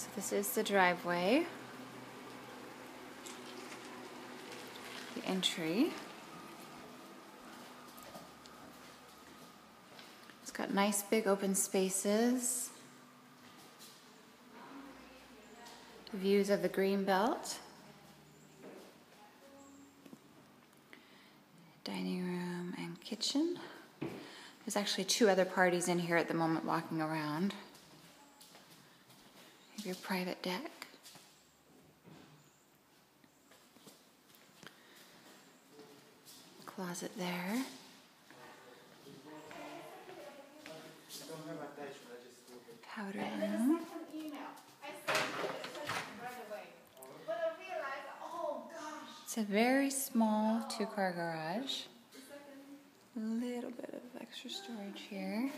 So this is the driveway, the entry. It's got nice big open spaces, views of the Greenbelt, dining room and kitchen. There's actually 2 other parties in here at the moment walking around. You have your private deck. Closet there. Powder room. It's a very small 2-car garage. A little bit of extra storage here.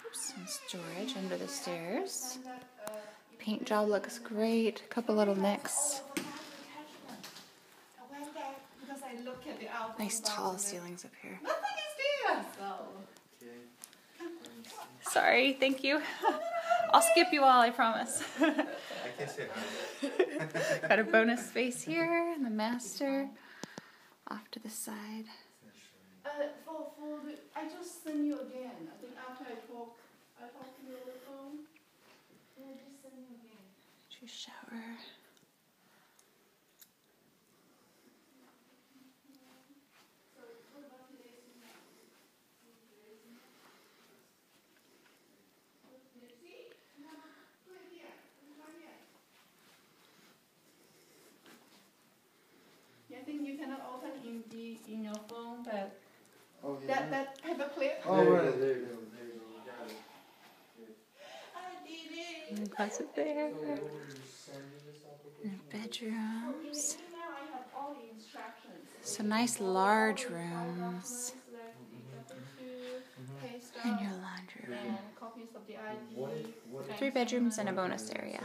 Oops, some storage under the stairs. Paint job looks great. A couple little nicks. Nice tall ceilings up here. Sorry, thank you. I'll skip you all, I promise. I can say hi. Got a bonus space here in the master. Off to the side. I just send you again. I think after I talk to you on the phone. I just send you again. Your shower. I think you cannot open in your phone, but Oh, yeah. that paperclip. Oh, right. There you go. Got it. I did it. And closet there. And bedrooms. Now I have all the instructions. So nice large rooms. And your laundry room. And copies of the ID. 3 bedrooms and a bonus area.